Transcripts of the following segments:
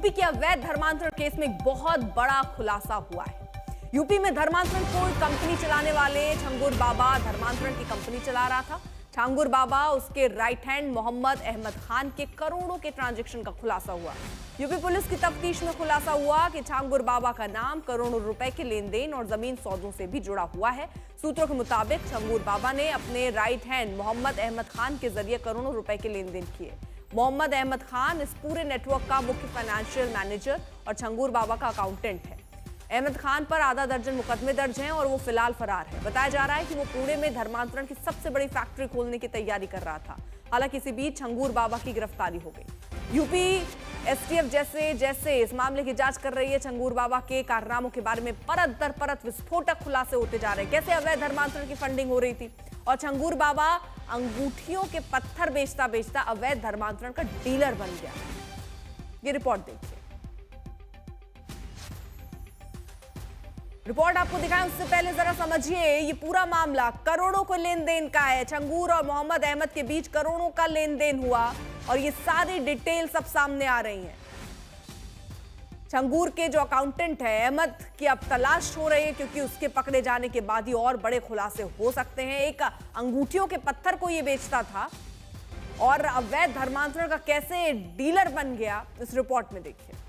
UP के अवैध धर्मांतरण केस में एक बहुत बड़ा खुलासा हुआ है। यूपी में धर्मांतरण कोई कंपनी चलाने वाले छंगूर बाबा धर्मांतरण की कंपनी चला रहा था। छंगूर बाबा उसके राइट हैंड मोहम्मद अहमद खान के करोड़ों के ट्रांजैक्शन का खुलासा हुआ। यूपी पुलिस की तफ्तीश में खुलासा हुआ कि छंगूर बाबा का नाम करोड़ों रुपए के लेन देन और जमीन सौदों से भी जुड़ा हुआ है। सूत्रों के मुताबिक छंगूर बाबा ने अपने राइट हैंड मोहम्मद अहमद खान के जरिए करोड़ों रुपए के लेन देन किए। मोहम्मद अहमद खान इस पूरे नेटवर्क का मुख्य फाइनेंशियल मैनेजर और छंगूर बाबा का अकाउंटेंट है। अहमद खान पर आधा दर्जन मुकदमे दर्ज हैं और वो फिलहाल फरार है। बताया जा रहा है कि वो पुणे में धर्मांतरण की सबसे बड़ी फैक्ट्री खोलने की तैयारी कर रहा था। हालांकि इसी बीच छंगूर बाबा की गिरफ्तारी हो गई। यूपी एसटीएफ जैसे इस मामले की जांच कर रही है। छंगूर बाबा के कारनामों के बारे में परत दर परत विस्फोटक खुलासे होते जा रहे हैं। कैसे अवैध धर्मांतरण की फंडिंग हो रही थी और छंगूर बाबा अंगूठियों के पत्थर बेचता बेचता अवैध धर्मांतरण का डीलर बन गया। ये रिपोर्ट देखिए। रिपोर्ट आपको दिखाएं उससे पहले जरा समझिए ये पूरा मामला करोड़ों को लेन देन का है। छंगूर और मोहम्मद अहमद के बीच करोड़ों का लेन देन हुआ और ये सारी डिटेल सब सामने आ रही हैं। छंगूर के जो अकाउंटेंट है अहमद की अब तलाश हो रही है क्योंकि उसके पकड़े जाने के बाद ही और बड़े खुलासे हो सकते हैं। एक अंगूठियों के पत्थर को ये बेचता था और अवैध धर्मांतरण का कैसे डीलर बन गया इस रिपोर्ट में देखिए।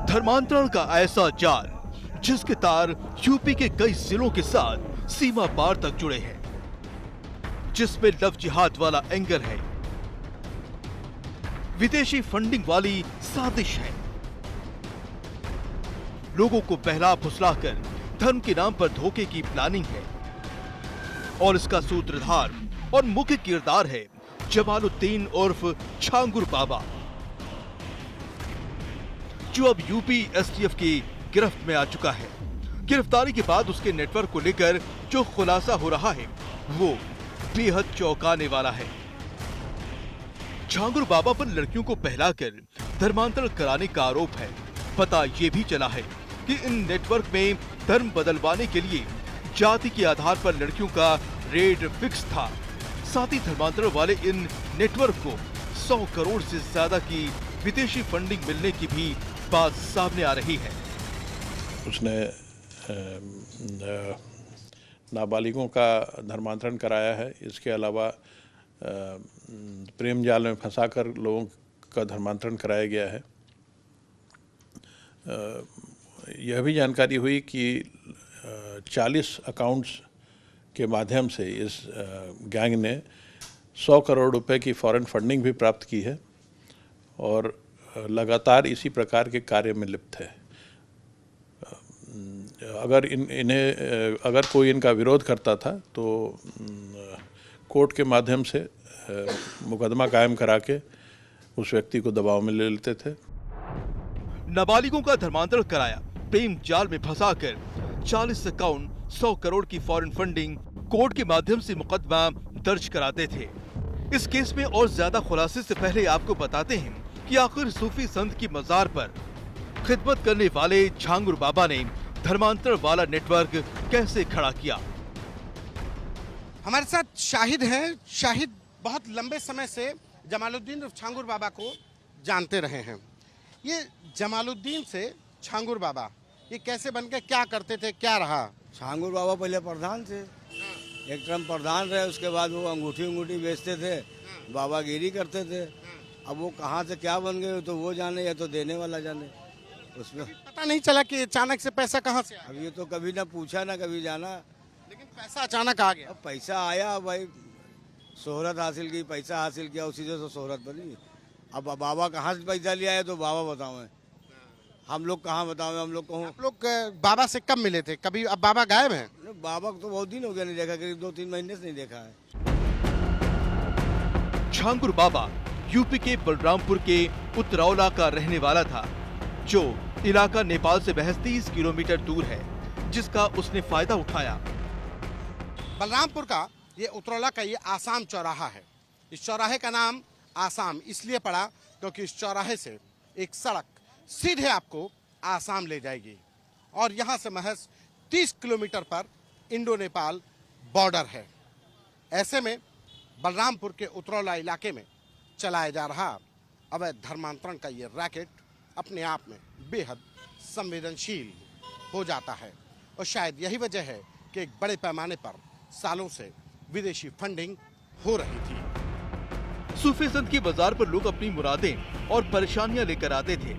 धर्मांतरण का ऐसा जाल जिसके तार यूपी के कई जिलों के साथ सीमा पार तक जुड़े हैं, जिसमें लव जिहाद वाला एंगर है, विदेशी फंडिंग वाली साजिश है, लोगों को बहला फुसलाकर धर्म के नाम पर धोखे की प्लानिंग है और इसका सूत्रधार और मुख्य किरदार है जमालुद्दीन उर्फ छंगूर बाबा, जो अब यूपी एसटीएफ की गिरफ्त में आ चुका है। गिरफ्तारी के बाद उसके नेटवर्क को लेकर जो खुलासा हो रहा है वो बेहद चौंकाने वाला है। छंगूर बाबा पर लड़कियों को बहलाकर धर्मांतरण कराने का आरोप है। पता ये भी चला है कि इन नेटवर्क में धर्म बदलवाने के लिए जाति के आधार पर लड़कियों का रेट फिक्स था। साथ ही धर्मांतरण वाले इन नेटवर्क को 100 करोड़ से ज्यादा की विदेशी फंडिंग मिलने की भी बात सामने आ रही है। उसने नाबालिगों का धर्मांतरण कराया है। इसके अलावा प्रेम जाल में फंसाकर लोगों का धर्मांतरण कराया गया है। यह भी जानकारी हुई कि 40 अकाउंट्स के माध्यम से इस गैंग ने 100 करोड़ रुपए की फॉरेन फंडिंग भी प्राप्त की है और लगातार इसी प्रकार के कार्य में लिप्त है। अगर कोई इनका विरोध करता था तो कोर्ट के माध्यम से मुकदमा कायम करा के उस व्यक्ति को दबाव में ले लेते थे। नाबालिगों का धर्मांतरण कराया, प्रेम जाल में फंसाकर 40 अकाउंट 100 करोड़ की फॉरेन फंडिंग, कोर्ट के माध्यम से मुकदमा दर्ज कराते थे। इस केस में और ज्यादा खुलासे से पहले आपको बताते हैं कि आखिर सूफी संत की मजार पर खिदमत करने वाले छंगूर बाबा ने धर्मांतरण वाला नेटवर्क कैसे खड़ा किया। हमारे साथ शाहिद हैं। शाहिद बहुत लंबे समय से जमालुद्दीन छंगूर बाबा को जानते रहे हैं। ये जमालुद्दीन से छंगूर बाबा ये कैसे बन गए, क्या करते थे, क्या रहा? छंगूर बाबा पहले प्रधान थे, एक टर्म प्रधान रहे, उसके बाद वो अंगूठी बेचते थे, बाबागिरी करते थे। अब वो कहाँ से क्या बन गए तो वो जाने या तो देने वाला जाने। उसमें पता नहीं चला कि अचानक से पैसा कहाँ से आया। अब ये तो कभी ना पूछा ना कभी जाना, लेकिन पैसा अचानक आ गया। अब पैसा आया भाई, शोहरत हासिल की, पैसा हासिल किया, उसी से तो शोहरत बनी। अब बाबा कहाँ से पैसा लिया है तो बाबा बताओ, हम लोग कहाँ बताओ, हम लोग कहूँ। आप लोग बाबा से कब मिले थे कभी? अब बाबा गायब हैं? बाबा को तो बहुत दिन हो गया नहीं देखा, करीब 2-3 महीने से नहीं देखा है। छंगूर बाबा यूपी के बलरामपुर के उतरौला का रहने वाला था, जो इलाका नेपाल से महज 30 किलोमीटर दूर है, जिसका उसने फायदा उठाया। बलरामपुर का ये उतरौला का ये आसाम चौराहा है। इस चौराहे का नाम आसाम इसलिए पड़ा क्योंकि इस चौराहे से एक सड़क सीधे आपको आसाम ले जाएगी और यहाँ से महज 30 किलोमीटर पर इंडो नेपाल बॉर्डर है। ऐसे में बलरामपुर के उतरौला इलाके में चलाया जा रहा अवैध धर्मांतरण का ये रैकेट अपने आप में बेहद संवेदनशील हो जाता है और शायद यही वजह है कि एक बड़े पैमाने पर सालों से विदेशी फंडिंग हो रही थी। सूफी संत की बाजार पर लोग अपनी मुरादें और परेशानियां लेकर आते थे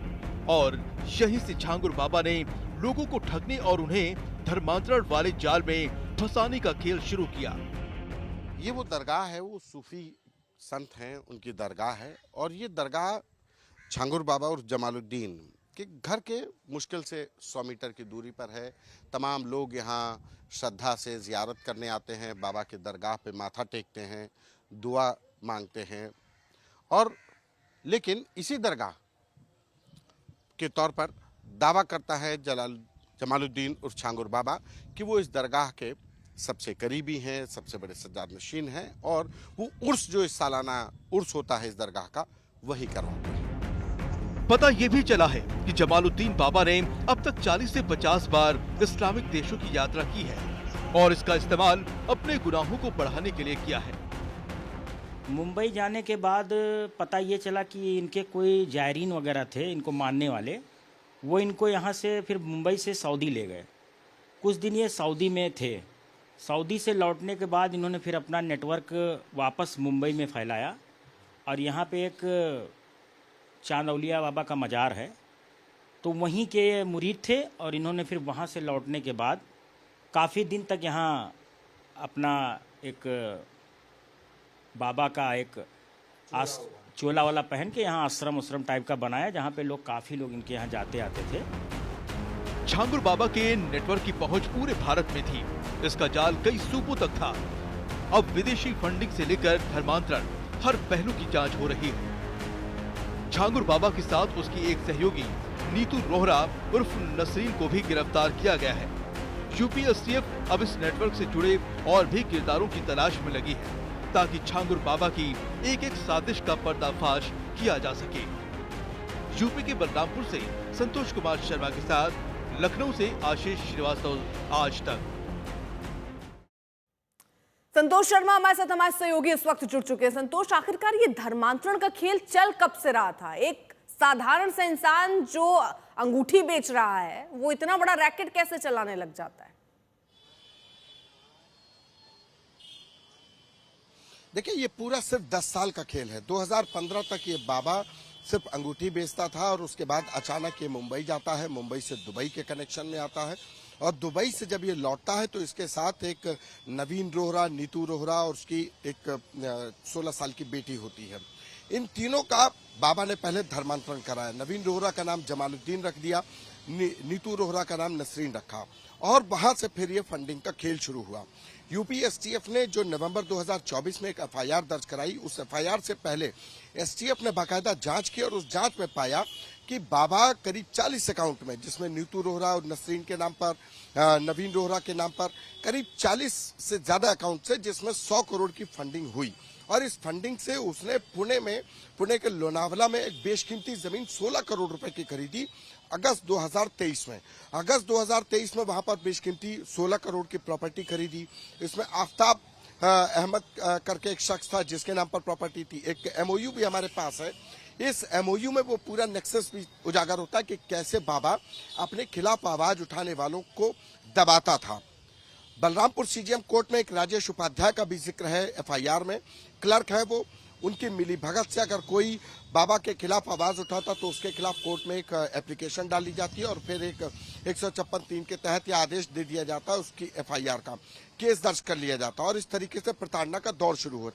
और यहीं से झांगुर बाबा ने लोगों को ठगने और उन्हें धर्मांतरण वाले जाल में फंसाने का खेल शुरू किया। ये वो दरगाह है, वो सूफी संत हैं, उनकी दरगाह है और ये दरगाह झांगुर बाबा और जमालुद्दीन के घर के मुश्किल से 100 मीटर की दूरी पर है। तमाम लोग यहाँ श्रद्धा से जियारत करने आते हैं, बाबा के दरगाह पे माथा टेकते हैं, दुआ मांगते हैं और लेकिन इसी दरगाह के तौर पर दावा करता है जमालुद्दीन और झांगुर बाबा कि वो इस दरगाह के सबसे करीबी हैं, सबसे बड़े सज्जाद नशीन हैं और वो उर्स जो इस सालाना उर्स होता है इस दरगाह का वही करवाते हैं। पता ये भी चला है कि जमालुद्दीन बाबा ने अब तक 40 से 50 बार इस्लामिक देशों की यात्रा की है और इसका इस्तेमाल अपने गुनाहों को बढ़ाने के लिए किया है। मुंबई जाने के बाद पता ये चला कि इनके कोई जायरीन वगैरह थे, इनको मानने वाले, वो इनको यहाँ से फिर मुंबई से सऊदी ले गए। कुछ दिन ये सऊदी में थे। सऊदी से लौटने के बाद इन्होंने फिर अपना नेटवर्क वापस मुंबई में फैलाया और यहाँ पे एक चांद औलिया बाबा का मज़ार है, तो वहीं के मुरीद थे और इन्होंने फिर वहाँ से लौटने के बाद काफ़ी दिन तक यहाँ अपना एक बाबा का एक चोला वाला पहन के यहाँ आश्रम टाइप का बनाया, जहाँ पे लोग काफ़ी लोग इनके यहाँ जाते आते थे। झांगुर बाबा के नेटवर्क की पहुंच पूरे भारत में थी। इसका जाल कई सूबों तक था। अब विदेशी फंडिंग से लेकर धर्मांतरण हर पहलू की जांच हो रही है। झांगुर बाबा के साथ उसकी एक सहयोगी नीतू रोहरा उर्फ नसरीन को भी गिरफ्तार किया गया है। यूपी एसटीएफ अब इस नेटवर्क से जुड़े और भी किरदारों की तलाश में लगी है ताकि झांगुर बाबा की एक एक साजिश का पर्दाफाश किया जा सके। यूपी के बलरामपुर से संतोष कुमार शर्मा के साथ लखनऊ से आशीष श्रीवास्तव, आज तक। संतोष शर्मा हमारे साथ, हमारे सहयोगी इस वक्त जुड़ चुके हैं। संतोष, आखिरकार ये धर्मांतरण का खेल चल कब से रहा था? एक साधारण सा इंसान जो अंगूठी बेच रहा है वो इतना बड़ा रैकेट कैसे चलाने लग जाता है? देखिए, ये पूरा सिर्फ 10 साल का खेल है। 2015 तक ये बाबा सिर्फ अंगूठी बेचता था और उसके बाद अचानक ये मुंबई जाता है, मुंबई से दुबई के कनेक्शन में आता है और दुबई से जब ये लौटता है तो इसके साथ एक नवीन रोहरा, नीतू रोहरा और उसकी एक 16 साल की बेटी होती है। इन तीनों का बाबा ने पहले धर्मांतरण कराया। नवीन रोहरा का नाम जमालुद्दीन रख दिया, नीतू रोहरा का नाम नसरीन रखा और वहां से फिर ये फंडिंग का खेल शुरू हुआ। यूपी एसटीएफ ने जो नवंबर 2024 में एक एफआईआर दर्ज कराई, उस एफआईआर से पहले एसटीएफ ने बाकायदा जांच की और उस जांच में पाया कि बाबा करीब 40 अकाउंट में, जिसमें नीतू रोहरा और नसरीन के नाम पर, नवीन रोहरा के नाम पर करीब 40 से ज्यादा अकाउंट से, जिसमें 100 करोड़ की फंडिंग हुई और इस फंडिंग से उसने पुणे के लोनावला में एक बेशकीमती जमीन 16 करोड़ रुपए की खरीदी अगस्त 2023 में। अगस्त 2023 में वहां पर बेशकीमती 16 करोड़ की प्रॉपर्टी खरीदी। इसमें आफ्ताब अहमद करके एक शख्स था जिसके नाम पर प्रॉपर्टी थी। एक एमओयू भी हमारे पास है। इस एमओयू में वो पूरा नेक्सस भी उजागर होता है कि कैसे बाबा अपने खिलाफ आवाज उठाने वालों को दबाता था। बलरामपुर सीजीएम कोर्ट में एक राजेश उपाध्याय का भी जिक्र है एफआईआर में। क्लर्क है वो, उनकी मिली भगत से अगर कोई बाबा के खिलाफ आवाज उठाता तो उसके खिलाफ कोर्ट में एक एप्लीकेशन डाली जाती है और फिर एक 156(3) के तहत यह आदेश दे दिया जाता है, उसकी एफआईआर का केस दर्ज कर लिया जाता है और इस तरीके से प्रताड़ना का दौर शुरू होता है।